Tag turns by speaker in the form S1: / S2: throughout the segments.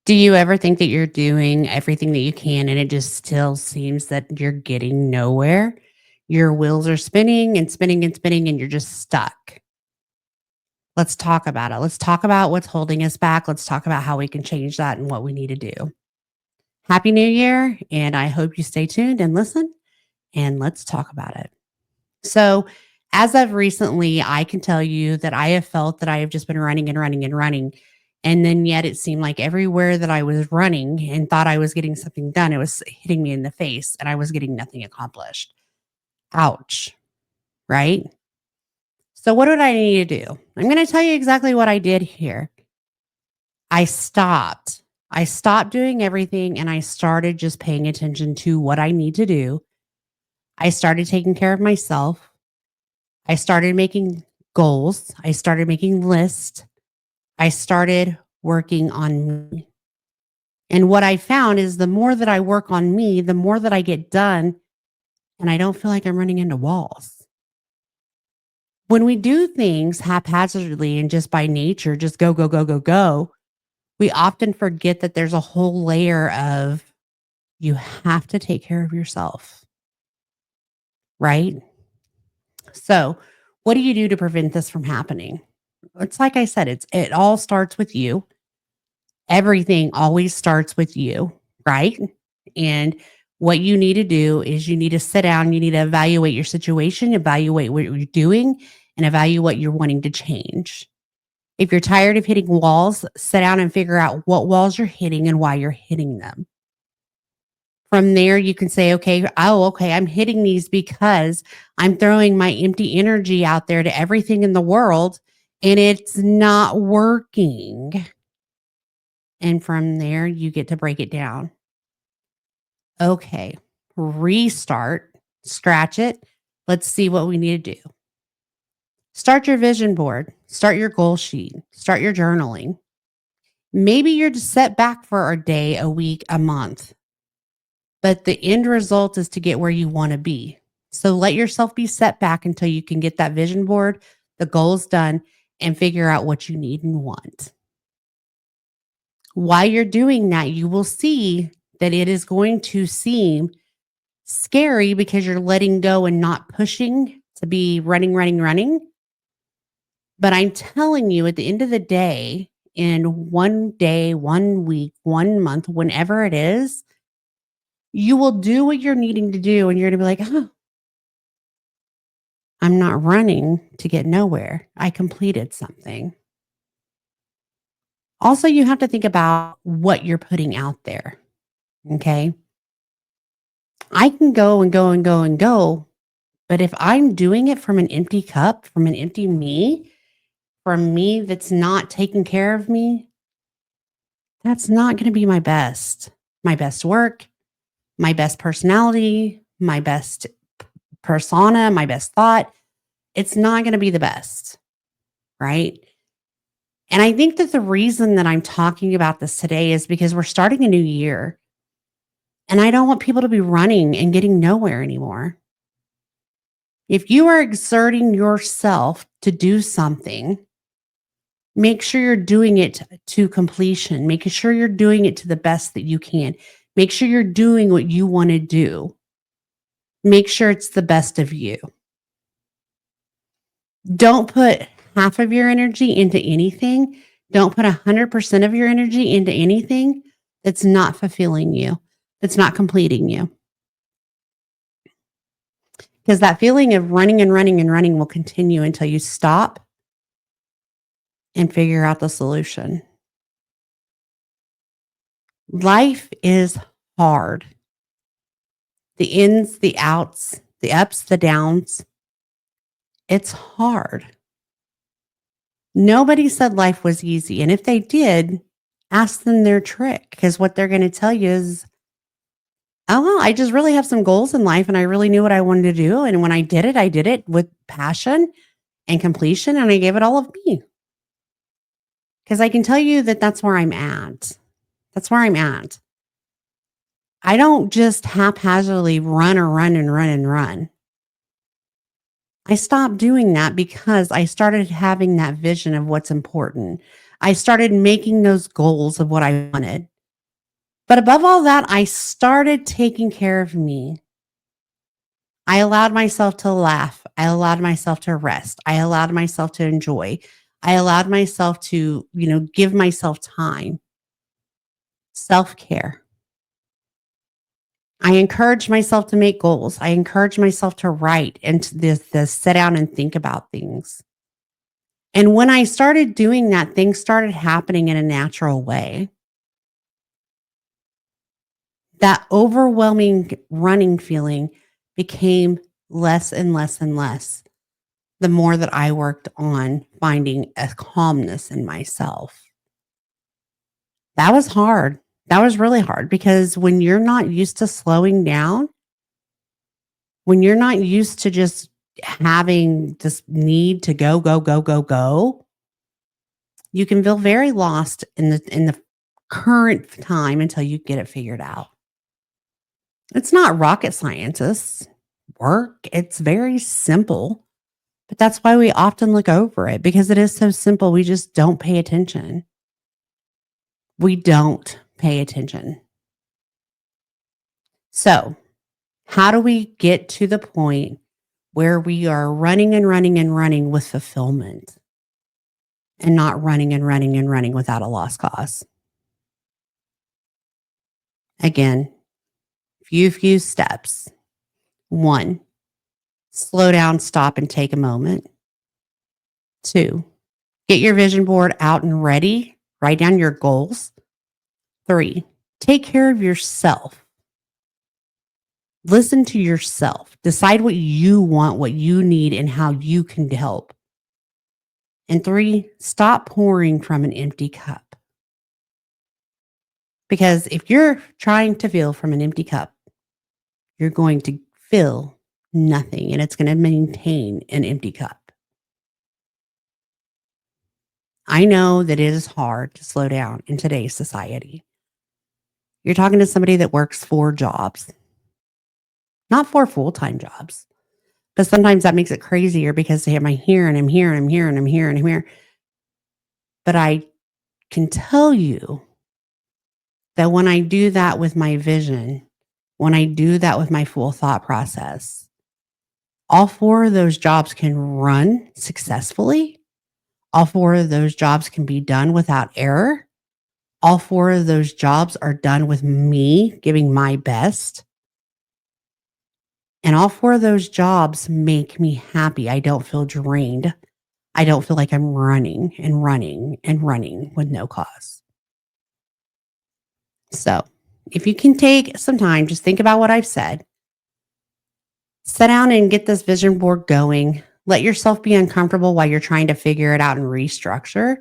S1: Do you ever think that you're doing everything that you can and it just still seems that you're getting nowhere? Your wheels are spinning and spinning and spinning and you're just stuck. Let's talk about it. Let's talk about what's holding us back. Let's talk about how we can change that and what we need to do. Happy New Year. And I hope you stay tuned and listen and let's talk about it. So, as of recently, I can tell you that I have felt that I have just been running and running and running. And then yet it seemed like everywhere that I was running and thought I was getting something done, it was hitting me in the face and I was getting nothing accomplished. Ouch. Right. So, what did I need to do? I'm going to tell you exactly what I did here. I stopped. I stopped doing everything and I started just paying attention to what I need to do. I started taking care of myself. I started making goals. I started making lists. I started working on me. And what I found is the more that I work on me, the more that I get done, and I don't feel like I'm running into walls. When we do things haphazardly and just by nature, just go, go, go, go, go, we often forget that there's a whole layer of you have to take care of yourself, right? So, what do you do to prevent this from happening? It's like I said, it all starts with you. Everything always starts with you, right? And what you need to do is you need to sit down, you need to evaluate your situation, evaluate what you're doing, and evaluate what you're wanting to change. If you're tired of hitting walls, sit down and figure out what walls you're hitting and why you're hitting them. From there, you can say, okay, I'm hitting these because I'm throwing my empty energy out there to everything in the world and it's not working. And from there, you get to break it down. Okay, restart, scratch it. Let's see what we need to do. Start your vision board, start your goal sheet, start your journaling. Maybe you're set back for a day, a week, a month, but the end result is to get where you want to be. So let yourself be set back until you can get that vision board, the goals done, and figure out what you need and want. While you're doing that, you will see that it is going to seem scary because you're letting go and not pushing to be running, running, running. But I'm telling you, at the end of the day, in one day, 1 week, 1 month, whenever it is, you will do what you're needing to do. And you're going to be like, oh, I'm not running to get nowhere. I completed something. Also, you have to think about what you're putting out there. Okay. I can go and go and go and go. But if I'm doing it from an empty cup, from an empty me, from me that's not taking care of me, that's not going to be my best work, my best personality, my best persona, my best thought. It's not going to be the best, right? And I think that the reason that I'm talking about this today is because we're starting a new year and I don't want people to be running and getting nowhere anymore. If you are exerting yourself to do something, make sure you're doing it to completion. Make sure you're doing it to the best that you can. Make sure you're doing what you want to do. Make sure it's the best of you. Don't put half of your energy into anything. Don't put 100% of your energy into anything that's not fulfilling you, that's not completing you. Because that feeling of running and running and running will continue until you stop and figure out the solution. Life is hard. The ins, the outs, the ups, the downs. It's hard. Nobody said life was easy. And if they did, ask them their trick because what they're going to tell you is, oh, I just really have some goals in life and I really knew what I wanted to do. And when I did it with passion and completion and I gave it all of me. Because I can tell you that that's where I'm at. That's where I'm at. I don't just haphazardly run or run and run and run. I stopped doing that because I started having that vision of what's important. I started making those goals of what I wanted. But above all that, I started taking care of me. I allowed myself to laugh. I allowed myself to rest. I allowed myself to enjoy. I allowed myself to, give myself time, self care. I encouraged myself to make goals. I encouraged myself to write and to sit down and think about things. And when I started doing that, things started happening in a natural way. That overwhelming running feeling became less and less and less the more that I worked on finding a calmness in myself. That was hard. That was really hard because when you're not used to slowing down, when you're not used to just having this need to go, go, go, go, go, you can feel very lost in the current time until you get it figured out. It's not rocket scientists work. It's very simple. But that's why we often look over it because it is so simple. We just don't pay attention. We don't pay attention. So, how do we get to the point where we are running and running and running with fulfillment and not running and running and running without a lost cause? Again, few steps. 1, slow down, stop, and take a moment. 2, get your vision board out and ready. Write down your goals. 3, take care of yourself. Listen to yourself. Decide what you want, what you need, and how you can help. And 3, stop pouring from an empty cup. Because if you're trying to fill from an empty cup, you're going to fill nothing and it's going to maintain an empty cup. I know that it is hard to slow down in today's society. You're talking to somebody that works 4 jobs, not 4 full-time jobs. But sometimes that makes it crazier because I'm here and I'm here and I'm here and I'm here and I'm here. But I can tell you that when I do that with my vision, when I do that with my full thought process, all 4 of those jobs can run successfully. All 4 of those jobs can be done without error. All 4 of those jobs are done with me giving my best. And all 4 of those jobs make me happy. I don't feel drained. I don't feel like I'm running and running and running with no cause. So, if you can take some time, just think about what I've said. Sit down and get this vision board going. Let yourself be uncomfortable while you're trying to figure it out and restructure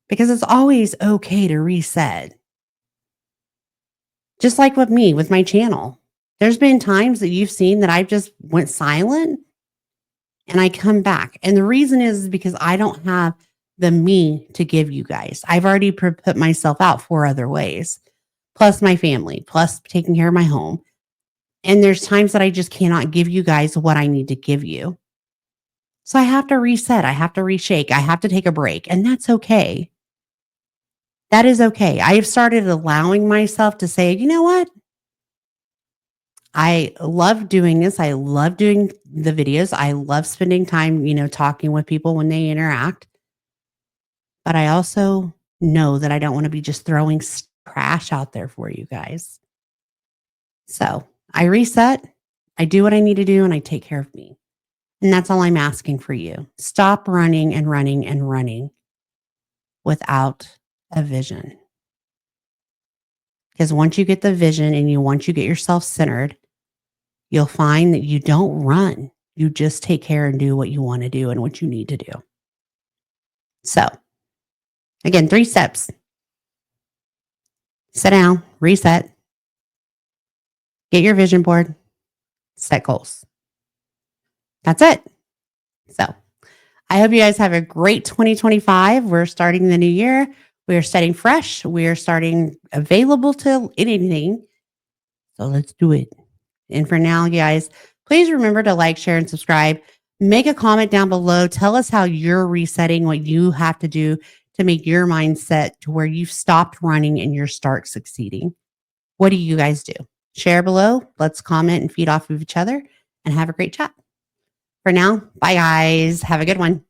S1: because it's always okay to reset. Just like with me, with my channel. There's been times that you've seen that I've just went silent and I come back. And the reason is because I don't have the me to give you guys. I've already put myself out 4 other ways, plus my family, plus taking care of my home. And there's times that I just cannot give you guys what I need to give you. So I have to reset. I have to reshake. I have to take a break. And that's okay. That is okay. I have started allowing myself to say, you know what? I love doing this. I love doing the videos. I love spending time, talking with people when they interact. But I also know that I don't want to be just throwing trash out there for you guys. So I reset, I do what I need to do, and I take care of me. And that's all I'm asking for you. Stop running and running and running without a vision. Because once you get the vision and once you get yourself centered, you'll find that you don't run. You just take care and do what you want to do and what you need to do. So, again, 3 steps. Sit down, reset, get your vision board, set goals. That's it. So, I hope you guys have a great 2025. We're starting the new year. We are starting fresh. We are starting available to anything. So, let's do it. And for now, guys, please remember to like, share, and subscribe. Make a comment down below. Tell us how you're resetting, what you have to do to make your mindset to where you've stopped running and you start succeeding. What do you guys do? Share below. Let's comment and feed off of each other and have a great chat. For now, bye guys. Have a good one.